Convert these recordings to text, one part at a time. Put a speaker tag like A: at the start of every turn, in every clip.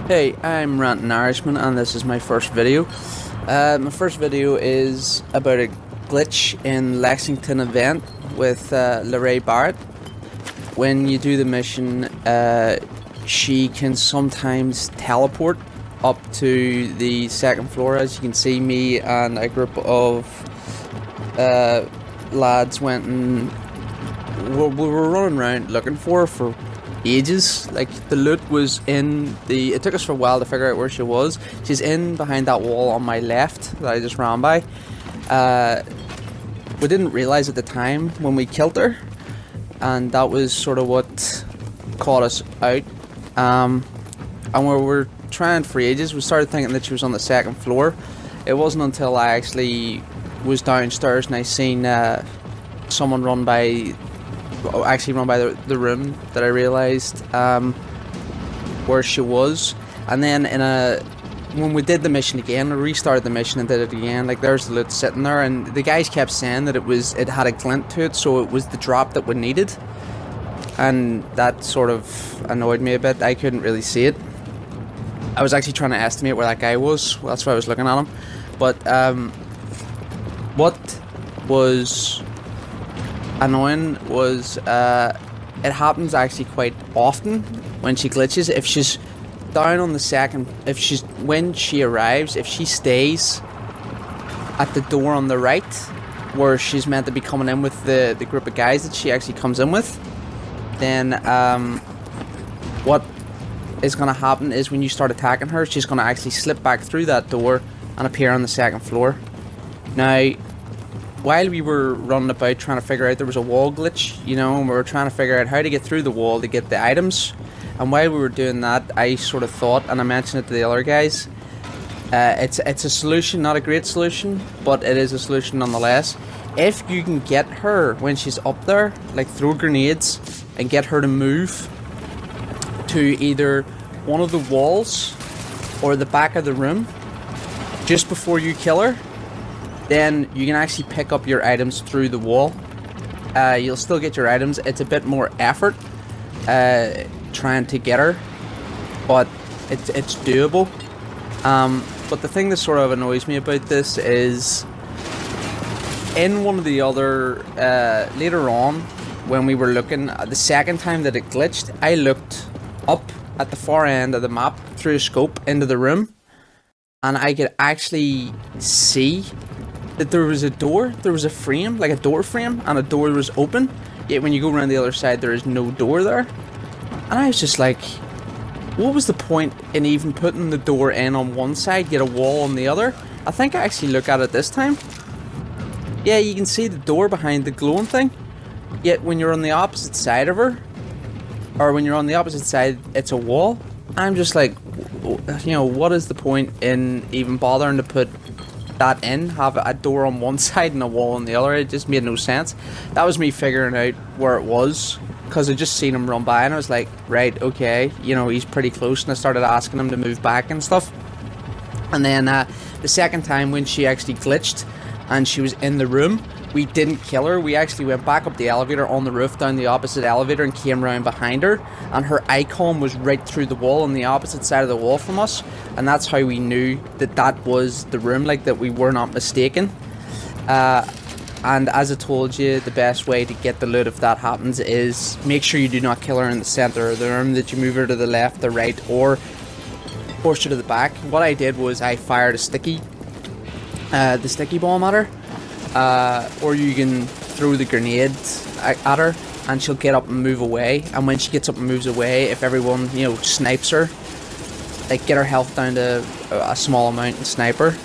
A: Hey, I'm Rantin Irishman, and this is my first video. My first video is about a glitch in Lexington event with Larae Barrett. When you do the mission, she can sometimes teleport up to the second floor. As you can see, me and a group of lads went and we were running around looking for her for ages. Like, the loot was in the, it took us for a while to figure out where she was. She's in behind that wall on my left that I just ran by. We didn't realize at the time when we killed her, and that was sort of what caught us out. And we were trying for ages. We started thinking that she was on the second floor. It wasn't until I actually was downstairs and I seen someone run by the room that I realized where she was. And then when we did the mission again, we restarted the mission and did it again. Like, there's the loot sitting there, and the guys kept saying that it had a glint to it, so it was the drop that we needed, and that sort of annoyed me a bit. I couldn't really see it. I was actually trying to estimate where that guy was. Well, that's why I was looking at him. But what was annoying was it happens actually quite often when she glitches. If she's down on the second, when she arrives, if she stays at the door on the right where she's meant to be coming in with the group of guys that she actually comes in with, then what is going to happen is when you start attacking her, she's going to actually slip back through that door and appear on the second floor. Now, while we were running about trying to figure out, there was a wall glitch, you know, and we were trying to figure out how to get through the wall to get the items. And while we were doing that, I sort of thought, and I mentioned it to the other guys, it's a solution, not a great solution, but it is a solution nonetheless. If you can get her when she's up there, like throw grenades and get her to move to either one of the walls or the back of the room just before you kill her, then you can actually pick up your items through the wall. You'll still get your items. It's a bit more effort trying to get her, but it's doable. But the thing that sort of annoys me about this is, in one of the other, later on, when we were looking, the second time that it glitched, I looked up at the far end of the map through a scope into the room, and I could actually see that there was a door, there was a frame, like a door frame, and a door was open, yet when you go around the other side there is no door there. And I was just like, what was the point in even putting the door in on one side, get a wall on the other? I think I actually look at it this time. Yeah, you can see the door behind the glowing thing, yet when you're on the opposite side of her, or when you're on the opposite side, it's a wall. I'm just like, you know, what is the point in even bothering to put that in, have a door on one side and a wall on the other? It just made no sense. That was me figuring out where it was, because I just seen him run by and I was like, right, okay, you know, he's pretty close, and I started asking him to move back and stuff. And then the second time when she actually glitched and she was in the room, we didn't kill her. We actually went back up the elevator on the roof, down the opposite elevator, and came around behind her, and her icon was right through the wall on the opposite side of the wall from us, and that's how we knew that that was the room, like, that we were not mistaken. And as I told you, the best way to get the loot if that happens is make sure you do not kill her in the center of the room, that you move her to the left, the right, or push her to the back. What I did was I fired the sticky bomb at her. Or you can throw the grenade at her and she'll get up and move away, and when she gets up and moves away, if everyone, you know, snipes her, like, get her health down to a small amount and snipe her.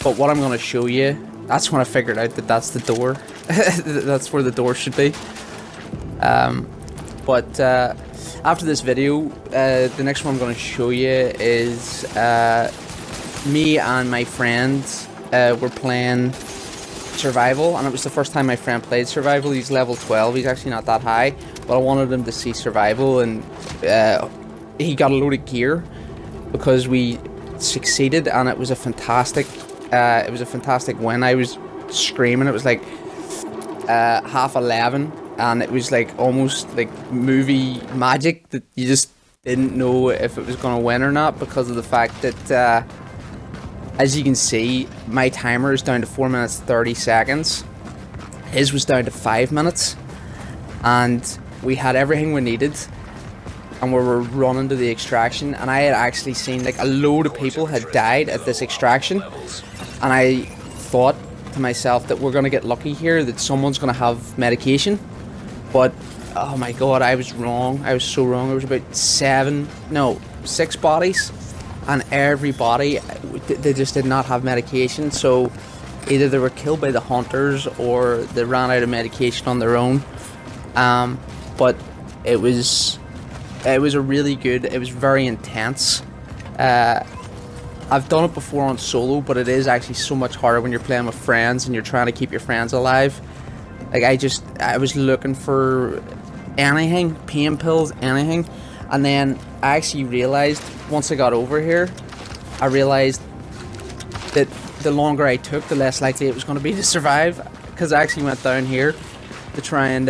A: But what I'm going to show you, that's when I figured out that that's the door. That's where the door should be. But after this video, the next one I'm going to show you is me and my friends were playing survival, and it was the first time my friend played survival. He's level 12, he's actually not that high, but I wanted him to see survival, and he got a load of gear because we succeeded, and it was a fantastic win. I was screaming. It was like 11:30, and it was like almost like movie magic that you just didn't know if it was going to win or not because of the fact that, as you can see, my timer is down to 4 minutes 30 seconds. His was down to 5 minutes, and we had everything we needed, and we were running to the extraction, and I had actually seen like a load of people had died at this extraction, and I thought to myself that we're going to get lucky here, that someone's going to have medication. But oh my god, I was wrong. I was so wrong. There was about 6 bodies, and every body, they just did not have medication. So either they were killed by the hunters or they ran out of medication on their own. But it was a really good, it was very intense. I've done it before on solo, but it is actually so much harder when you're playing with friends and you're trying to keep your friends alive. Like, I was looking for anything, pain pills, anything, and then I actually realized, once I got over here, I realized that the longer I took, the less likely it was going to be to survive, because I actually went down here to try and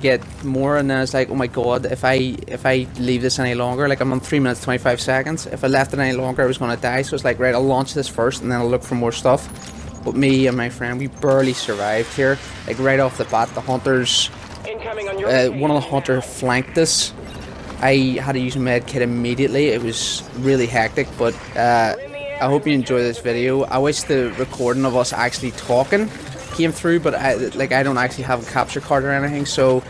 A: get more, and then it's like, oh my god, if I leave this any longer, like, I'm on 3 minutes 25 seconds, if I left it any longer I was going to die. So it's like, right, I'll launch this first and then I'll look for more stuff. But me and my friend, we barely survived here. Like, right off the bat, the hunters, one of the hunters flanked us. I had to use a med kit immediately. It was really hectic, but I hope you enjoy this video. I wish the recording of us actually talking came through, but I don't actually have a capture card or anything, so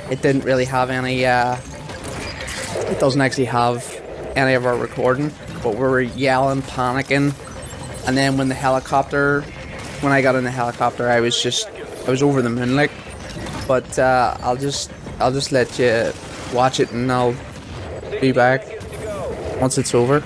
A: it didn't really have any, it doesn't actually have any of our recording. But we were yelling, panicking, and then when I got in the helicopter, I was over the moon, like. But I'll just let you watch it, and I'll be back once it's over.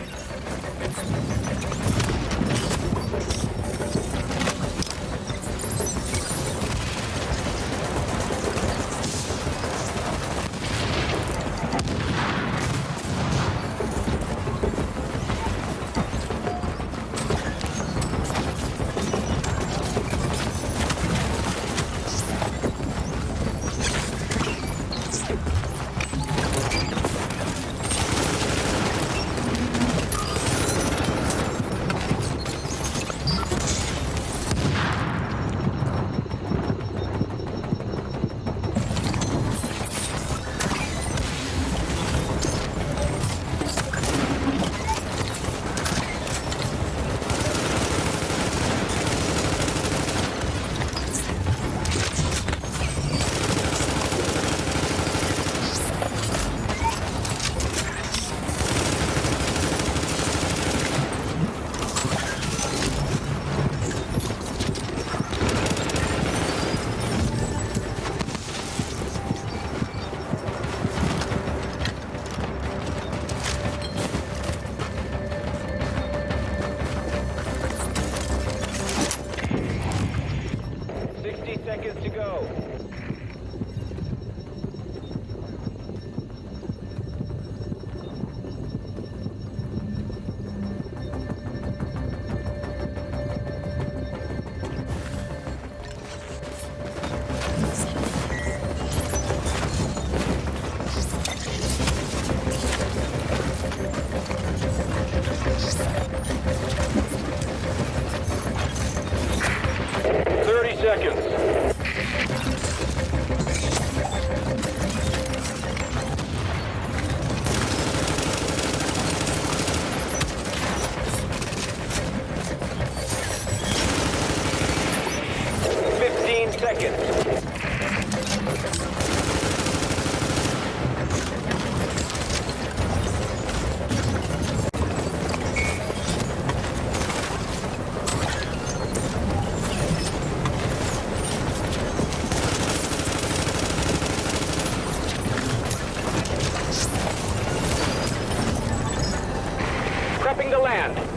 B: Seconds to go.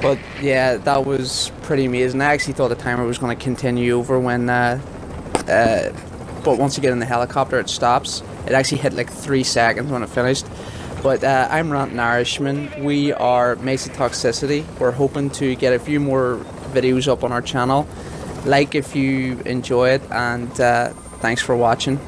A: But yeah, that was pretty amazing. I actually thought the timer was going to continue over when, but once you get in the helicopter, it stops. It actually hit like 3 seconds when it finished. But I'm Ranting Irishman. We are Mesa Toxicity. We're hoping to get a few more videos up on our channel. Like if you enjoy it, and thanks for watching.